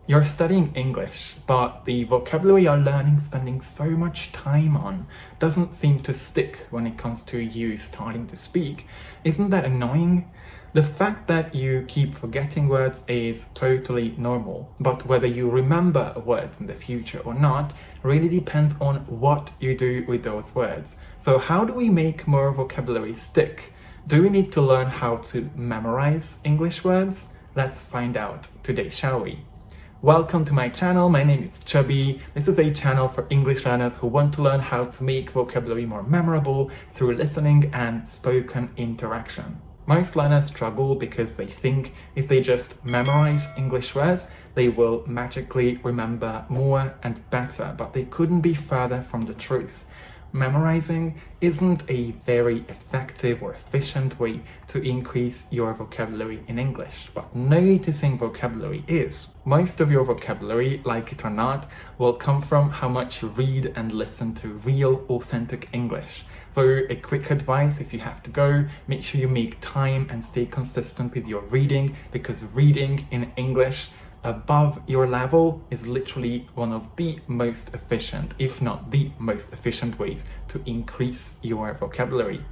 You're studying English, but the vocabulary you're learning, spending so much time on, doesn't seem to stick when it comes to you starting to speak. Isn't that annoying? The fact that you keep forgetting words is totally normal, but whether you remember words in the future or not really depends on what you do with those words. So how do we make more vocabulary stick? Do we need to learn how to memorize English words? Let's find out today, shall we? Welcome to my channel. My name is Chubby. This is a channel for English learners who want to learn how to make vocabulary more memorable through listening and spoken interaction. Most learners struggle because they think if they just memorize English words, they will magically remember more and better, but they couldn't be further from the truth. Memorizing isn't a very effective or efficient way to increase your vocabulary in English, but noticing vocabulary is. Most of your vocabulary, like it or not, will come from how much you read and listen to real, authentic English. So a quick advice: if you have to go, make sure you make time and stay consistent with your reading, because reading in English above your level is literally one of the most efficient, if not the most efficient ways to increase your vocabulary.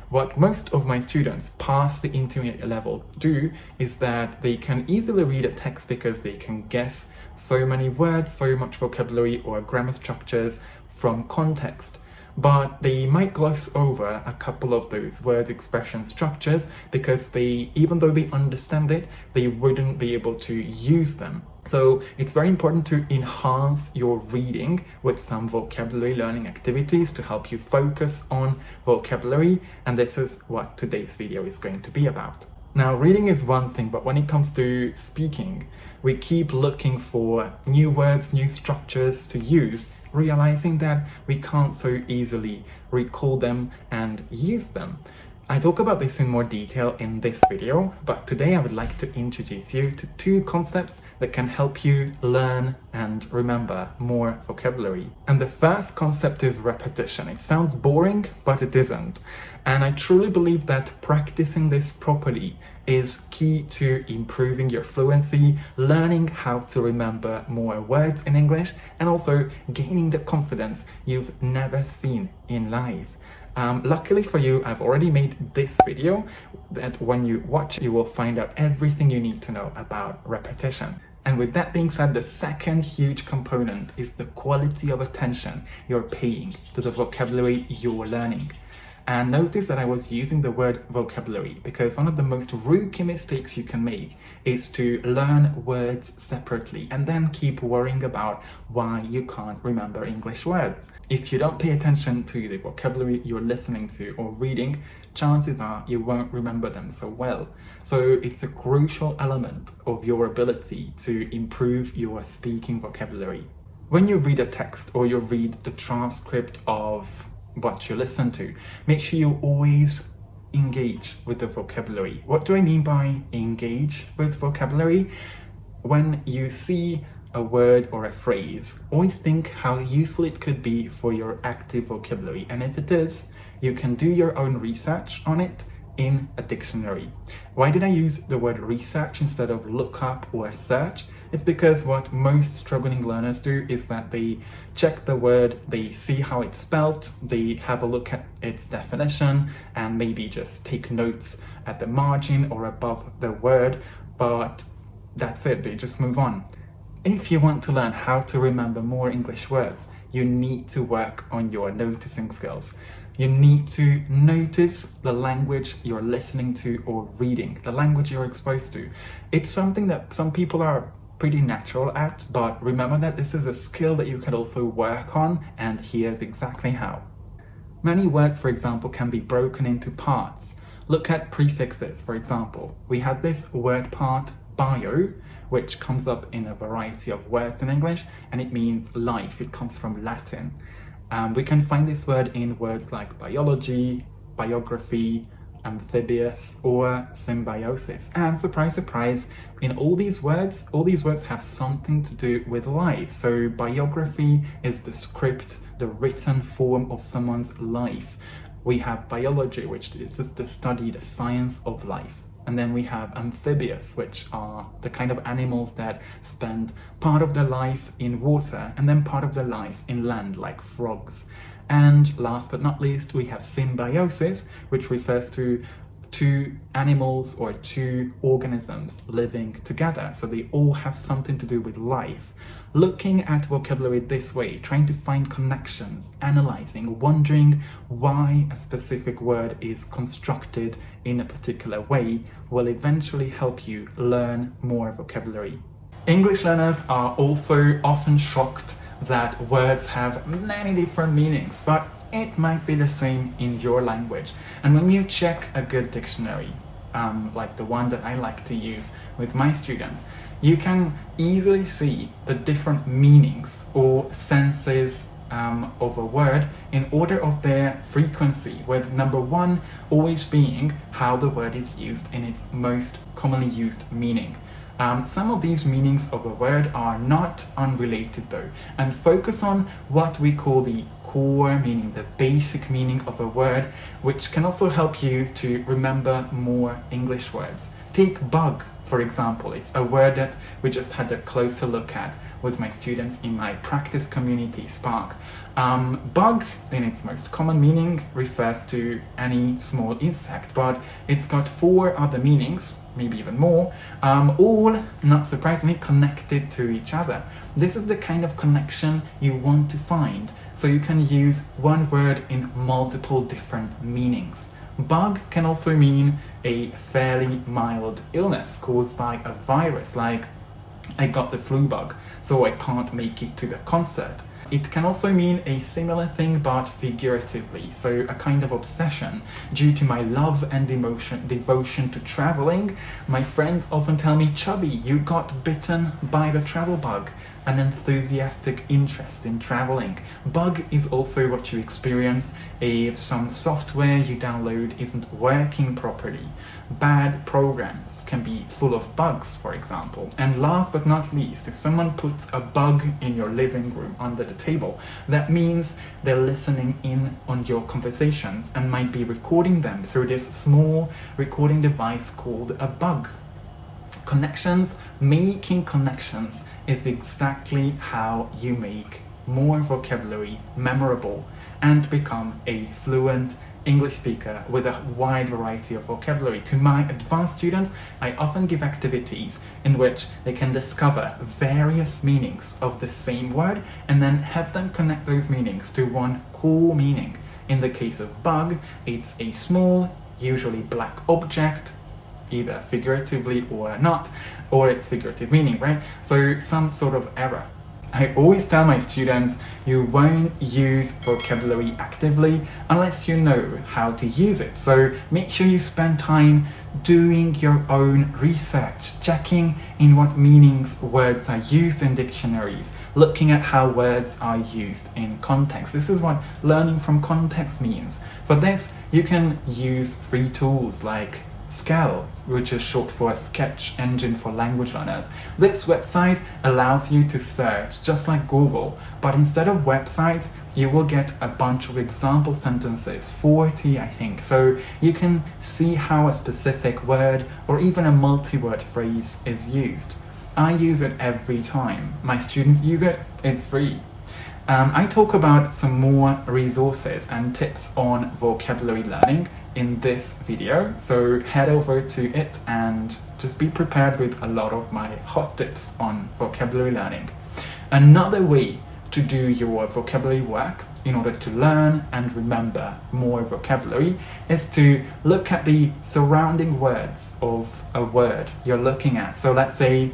What most of my students past the intermediate level do is that they can easily read a text because they can guess so many words, so much vocabulary or grammar structures from context. But they might gloss over a couple of those words, expression, structures because even though they understand it, they wouldn't be able to use them. So it's very important to enhance your reading with some vocabulary learning activities to help you focus on vocabulary, and this is what today's video is going to be about. Now, reading is one thing, but when it comes to speaking, we keep looking for new words, new structures to use, realizing that we can't so easily recall them and use them. I talk about this in more detail in this video, but today I would like to introduce you to two concepts that can help you learn and remember more vocabulary. And the first concept is repetition. It sounds boring, but it isn't. And I truly believe that practicing this properly is key to improving your fluency, learning how to remember more words in English, and also gaining the confidence you've never seen in life. Luckily for you, I've already made this video that when you watch, you will find out everything you need to know about repetition. And with that being said, the second huge component is the quality of attention you're paying to the vocabulary you're learning. And notice that I was using the word vocabulary because one of the most rookie mistakes you can make is to learn words separately and then keep worrying about why you can't remember English words. If you don't pay attention to the vocabulary you're listening to or reading, chances are you won't remember them so well. So it's a crucial element of your ability to improve your speaking vocabulary. When you read a text or you read the transcript of what you listen to, make sure you always engage with the vocabulary. What do I mean by engage with vocabulary? When you see a word or a phrase, always think how useful it could be for your active vocabulary, and if it is, you can do your own research on it in a dictionary. Why did I use the word research instead of look up or search? It's because what most struggling learners do is that they check the word, they see how it's spelled, they have a look at its definition and maybe just take notes at the margin or above the word, but that's it, they just move on. If you want to learn how to remember more English words, you need to work on your noticing skills. You need to notice the language you're listening to or reading, the language you're exposed to. It's something that some people are pretty natural at, but remember that this is a skill that you can also work on, and here's exactly how. Many words, for example, can be broken into parts. Look at prefixes, for example. We have this word part, bio, which comes up in a variety of words in English, and it means life. It comes from Latin. We can find this word in words like biology, biography, amphibious, or symbiosis. And surprise, surprise, in all these words have something to do with life. So biography is the script, the written form of someone's life. We have biology, which is just the study, the science of life. And then we have amphibious, which are the kind of animals that spend part of their life in water and then part of their life in land, like frogs. And last but not least, we have symbiosis, which refers to two animals or two organisms living together. So they all have something to do with life. Looking at vocabulary this way, trying to find connections, analyzing, wondering why a specific word is constructed in a particular way will eventually help you learn more vocabulary. English learners are also often shocked that words have many different meanings, but it might be the same in your language. And when you check a good dictionary, like the one that I like to use with my students, you can easily see the different meanings or senses of a word in order of their frequency, with number one always being how the word is used in its most commonly used meaning. Some of these meanings of a word are not unrelated though, and focus on what we call the core meaning, the basic meaning of a word, which can also help you to remember more English words. Take bug, for example. It's a word that we just had a closer look at with my students in my practice community, Spark. Bug, in its most common meaning, refers to any small insect, but it's got four other meanings, maybe even more, all, not surprisingly, connected to each other. This is the kind of connection you want to find, so you can use one word in multiple different meanings. Bug can also mean a fairly mild illness caused by a virus, like I got the flu bug, so I can't make it to the concert. It can also mean a similar thing but figuratively, so a kind of obsession. Due to my love and devotion to traveling, my friends often tell me, "Chubby, you got bitten by the travel bug." An enthusiastic interest in traveling. Bug is also what you experience if some software you download isn't working properly. Bad programs can be full of bugs, for example. And last but not least, if someone puts a bug in your living room under the table, that means they're listening in on your conversations and might be recording them through this small recording device called a bug. Connections, making connections, is exactly how you make more vocabulary memorable and become a fluent English speaker with a wide variety of vocabulary. To my advanced students, I often give activities in which they can discover various meanings of the same word and then have them connect those meanings to one core meaning. In the case of bug, it's a small, usually black object, either figuratively or not, or its figurative meaning, right? So some sort of error. I always tell my students you won't use vocabulary actively unless you know how to use it. So make sure you spend time doing your own research, checking in what meanings words are used in dictionaries, looking at how words are used in context. This is what learning from context means. For this, you can use free tools like Scale, which is short for Sketch Engine for Language Learners. This website allows you to search just like Google, but instead of websites, you will get a bunch of example sentences, 40 I think, so you can see how a specific word or even a multi-word phrase is used. I use it every time. My students use it, it's free. I talk about some more resources and tips on vocabulary learning in this video, so head over to it and just be prepared with a lot of my hot tips on vocabulary learning. Another way to do your vocabulary work in order to learn and remember more vocabulary is to look at the surrounding words of a word you're looking at. So let's say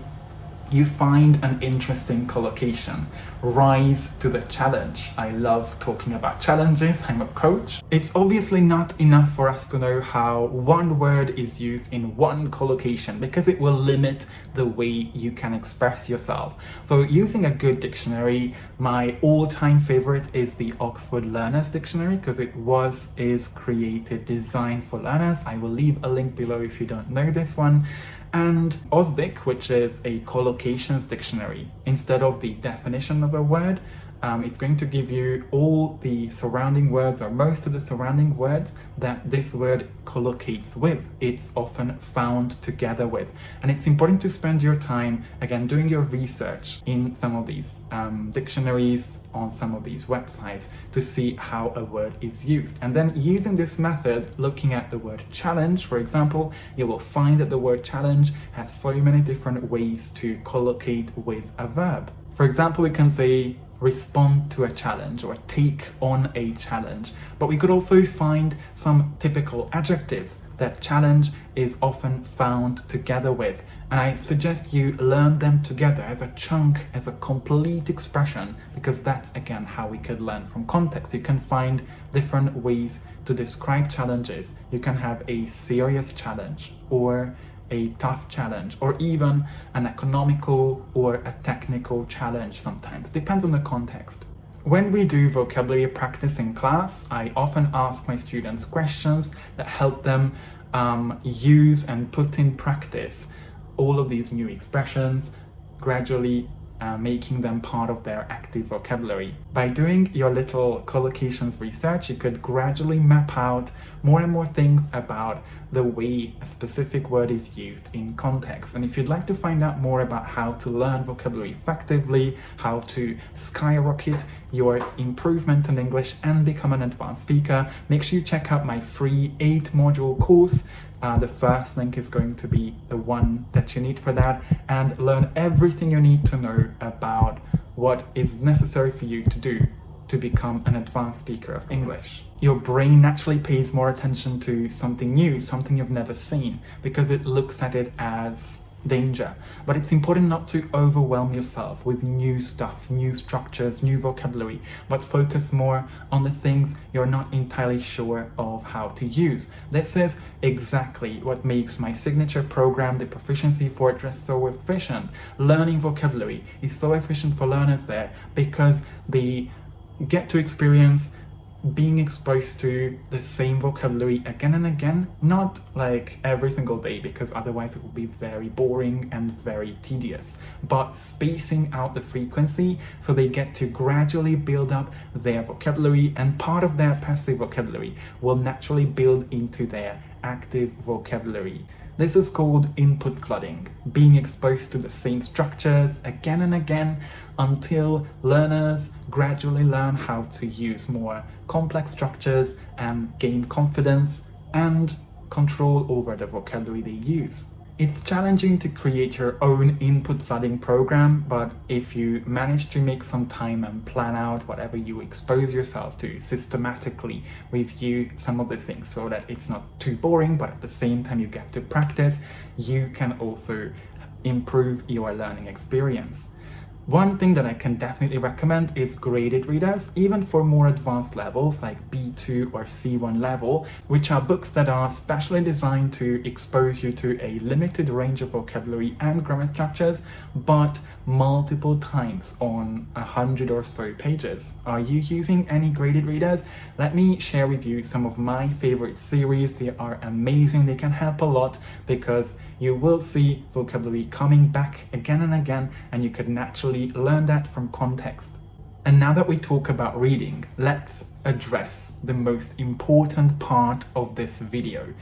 you find an interesting collocation. Rise to the challenge. I love talking about challenges. I'm a coach. It's obviously not enough for us to know how one word is used in one collocation because it will limit the way you can express yourself. So using a good dictionary, my all-time favorite is the Oxford Learner's Dictionary because is created, designed for learners. I will leave a link below if you don't know this one. And Osdic, which is a collocations dictionary. Instead of the definition of a word, It's going to give you all the surrounding words, or most of the surrounding words that this word collocates with. It's often found together with. And it's important to spend your time, again, doing your research in some of these dictionaries, on some of these websites, to see how a word is used. And then using this method, looking at the word challenge, for example, you will find that the word challenge has so many different ways to collocate with a verb. For example, we can say respond to a challenge or take on a challenge. But we could also find some typical adjectives that challenge is often found together with. And I suggest you learn them together as a chunk, as a complete expression, because that's again how we could learn from context. You can find different ways to describe challenges. You can have a serious challenge, or a tough challenge, or even an economical or a technical challenge sometimes. Depends on the context. When we do vocabulary practice in class, I often ask my students questions that help them use and put in practice all of these new expressions, gradually making them part of their active vocabulary. By doing your little collocations research, you could gradually map out more and more things about the way a specific word is used in context. And if you'd like to find out more about how to learn vocabulary effectively, how to skyrocket your improvement in English and become an advanced speaker, make sure you check out my free 8-module course. The first link is going to be the one that you need for that, and learn everything you need to know about what is necessary for you to do to become an advanced speaker of English. Your brain naturally pays more attention to something new, something you've never seen, because it looks at it as danger. But it's important not to overwhelm yourself with new stuff, new structures, new vocabulary, but focus more on the things you're not entirely sure of how to use. This is exactly what makes my signature program, the Proficiency Fortress, so efficient. Learning vocabulary is so efficient for learners there because they get to experience being exposed to the same vocabulary again and again, not like every single day, because otherwise it would be very boring and very tedious, but spacing out the frequency so they get to gradually build up their vocabulary, and part of their passive vocabulary will naturally build into their active vocabulary. This is called input flooding, being exposed to the same structures again and again until learners gradually learn how to use more complex structures and gain confidence and control over the vocabulary they use. It's challenging to create your own input flooding program, but if you manage to make some time and plan out whatever you expose yourself to, systematically review some of the things so that it's not too boring, but at the same time you get to practice, you can also improve your learning experience. One thing that I can definitely recommend is graded readers, even for more advanced levels like B2 or C1 level, which are books that are specially designed to expose you to a limited range of vocabulary and grammar structures, but multiple times on 100 or so pages. Are you using any graded readers? Let me share with you some of my favorite series. They are amazing. They can help a lot because you will see vocabulary coming back again and again, and you could naturally learn that from context. And now that we talk about reading, let's address the most important part of this video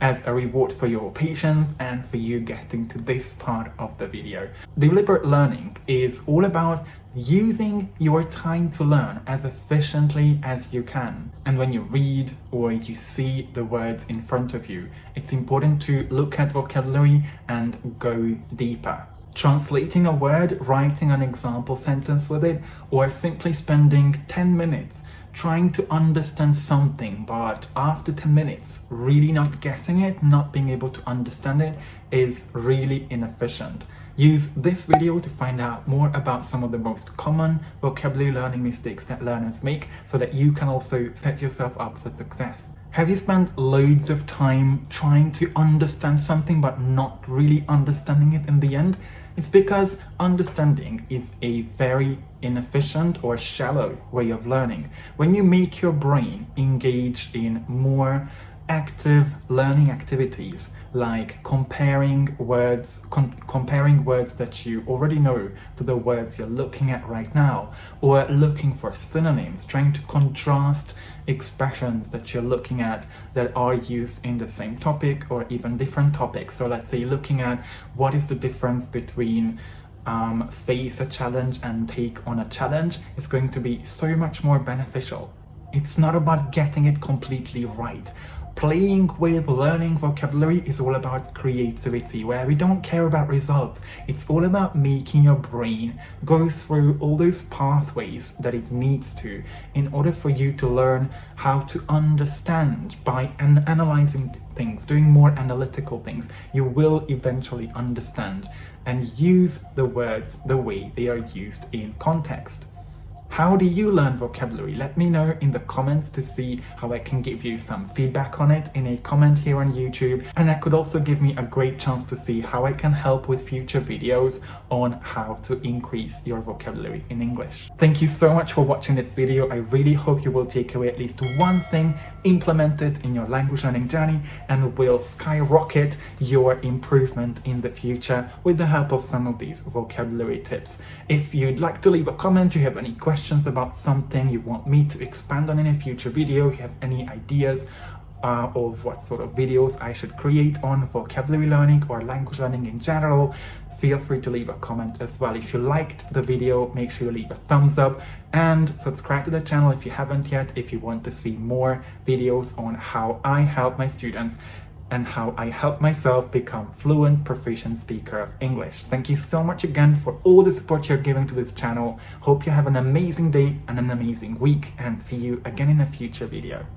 as a reward for your patience and for you getting to this part of the video. Deliberate learning is all about using your time to learn as efficiently as you can. And when you read or you see the words in front of you, it's important to look at vocabulary and go deeper. Translating a word, writing an example sentence with it, or simply spending 10 minutes trying to understand something, but after 10 minutes really not getting it, not being able to understand it, is really inefficient. Use this video to find out more about some of the most common vocabulary learning mistakes that learners make so that you can also set yourself up for success. Have you spent loads of time trying to understand something but not really understanding it in the end? It's because understanding is a very inefficient or shallow way of learning. When you make your brain engage in more active learning activities like comparing words that you already know to the words you're looking at right now, or looking for synonyms, trying to contrast expressions that you're looking at that are used in the same topic or even different topics. So let's say looking at what is the difference between face a challenge and take on a challenge is going to be so much more beneficial. It's not about getting it completely right. Playing with learning vocabulary is all about creativity, where we don't care about results. It's all about making your brain go through all those pathways that it needs to in order for you to learn how to understand. By analyzing things, doing more analytical things, you will eventually understand and use the words the way they are used in context. How do you learn vocabulary? Let me know in the comments to see how I can give you some feedback on it in a comment here on YouTube, and that could also give me a great chance to see how I can help with future videos on how to increase your vocabulary in English. Thank you so much for watching this video. I really hope you will take away at least one thing, implement it in your language learning journey, and will skyrocket your improvement in the future with the help of some of these vocabulary tips. If you'd like to leave a comment, you have any questions about something you want me to expand on in a future video, you have any ideas of what sort of videos I should create on vocabulary learning or language learning in general, feel free to leave a comment as well. If you liked the video, make sure you leave a thumbs up and subscribe to the channel if you haven't yet, if you want to see more videos on how I help my students and how I help myself become fluent, proficient speaker of English. Thank you so much again for all the support you're giving to this channel. Hope you have an amazing day and an amazing week, and see you again in a future video.